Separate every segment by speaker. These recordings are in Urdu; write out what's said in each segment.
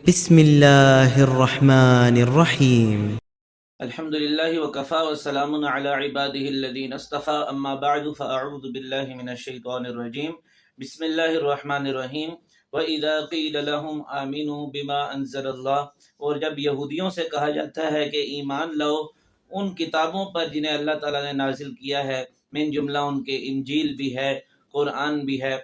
Speaker 1: بسم اللہ الرحمن الرحیم۔
Speaker 2: الحمد للہ وکفا وسلام علی عبادہ الذین اصطفى اما بعد فاعوذ باللہ من الشیطان الرجیم بسم اللہ الرحمن الرحیم وَإِذَا قِيلَ لَهُمْ آمِنُوا بِمَا أَنزَلَ اللَّهُ، اور جب یہودیوں سے کہا جاتا ہے کہ ایمان لاؤ ان کتابوں پر جنہیں اللہ تعالیٰ نے نازل کیا ہے، من جملہ ان کے انجیل بھی ہے، قرآن بھی ہے،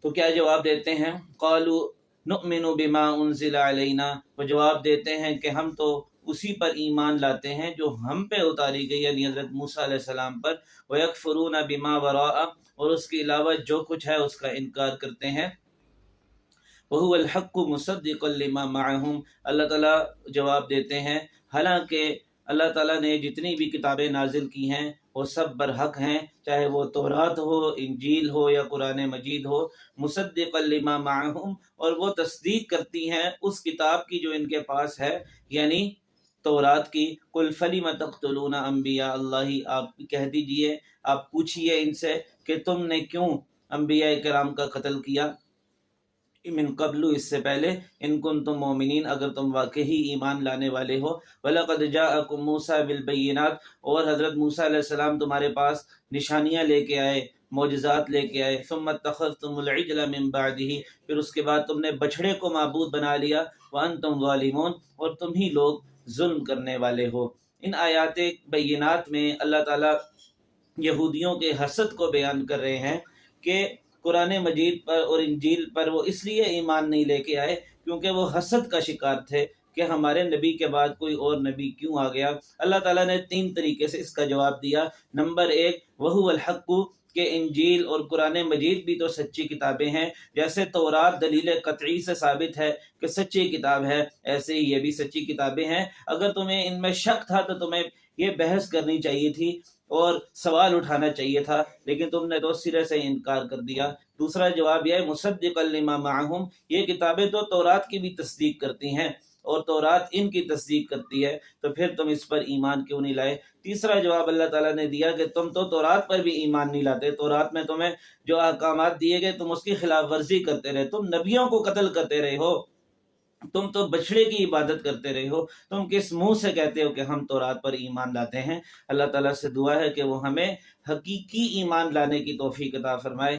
Speaker 2: تو کیا جواب دیتے ہیں؟ قالوا نؤمن بما انزل علینا، وہ جواب دیتے ہیں کہ ہم تو اسی پر ایمان لاتے ہیں جو ہم پہ اتاری گئی، یعنی حضرت موسیٰ علیہ السلام پر، وَيَكْفُرُونَ بِمَا وَرَاءَ، اور اس کے علاوہ جو کچھ ہے اس کا انکار کرتے ہیں، وَهُوَ الْحَقُّ مُصَدِّقًا لِمَا مَعَهُمْ، اللہ تعالیٰ جواب دیتے ہیں حالانکہ اللہ تعالیٰ نے جتنی بھی کتابیں نازل کی ہیں وہ سب برحق ہیں، چاہے وہ تورات ہو، انجیل ہو یا قرآن مجید ہو، مصدقا لما معہم، اور وہ تصدیق کرتی ہیں اس کتاب کی جو ان کے پاس ہے، یعنی تورات کی۔ قل فلم تقتلون انبیاء اللہ، آپ کہہ دیجئے، آپ پوچھئے ان سے کہ تم نے کیوں انبیاء کرام کا قتل کیا، من قبل، اس سے پہلے، ان کنتم مومنین، اگر تم واقعی ایمان لانے والے ہو، وَلَقَدْ جَاءَكُم مُوسَىٰ بِالْبَيِّنَاتِ، اور حضرت موسیٰ علیہ السلام تمہارے پاس نشانیاں لے کے آئے، معجزات لے کے آئے، ثُمَّ اتَّخَذْتُمُ الْعِجْلَ مِن بَعْدِهِ، پھر اس کے بعد تم نے بچھڑے کو معبود بنا لیا، وَأَنْتُمْ ظَالِمُونَ، اور تم ہی لوگ ظلم کرنے والے ہو۔ ان آیات بینات میں اللہ تعالیٰ یہودیوں کے حسد کو بیان کر رہے ہیں کہ قرآن مجید پر اور انجیل پر وہ اس لیے ایمان نہیں لے کے آئے کیونکہ وہ حسد کا شکار تھے کہ ہمارے نبی کے بعد کوئی اور نبی کیوں آ گیا۔ اللہ تعالیٰ نے 3 طریقے سے اس کا جواب دیا۔ نمبر 1، وَهُوَ الْحَقُّ، کہ انجیل اور قرآن مجید بھی تو سچی کتابیں ہیں، جیسے تورات دلیل قطعی سے ثابت ہے کہ سچی کتاب ہے، ایسے ہی یہ بھی سچی کتابیں ہیں۔ اگر تمہیں ان میں شک تھا تو تمہیں یہ بحث کرنی چاہیے تھی اور سوال اٹھانا چاہیے تھا، لیکن تم نے تو سرے سے انکار کر دیا۔ دوسرا جواب یہ ہے مصدقا لما معہم، یہ کتابیں تو تورات کی بھی تصدیق کرتی ہیں اور تورات ان کی تصدیق کرتی ہے، تو پھر تم اس پر ایمان کیوں نہیں لائے؟ تیسرا جواب اللہ تعالیٰ نے دیا کہ تم تو تورات پر بھی ایمان نہیں لاتے، تورات میں تمہیں جو احکامات دیے گئے تم اس کی خلاف ورزی کرتے رہے، تم نبیوں کو قتل کرتے رہے ہو، تم تو بچڑے کی عبادت کرتے رہے ہو، تم کس منہ سے کہتے ہو کہ ہم تورات پر ایمان لاتے ہیں؟ اللہ تعالیٰ سے دعا ہے کہ وہ ہمیں حقیقی ایمان لانے کی توفیق عطا فرمائے۔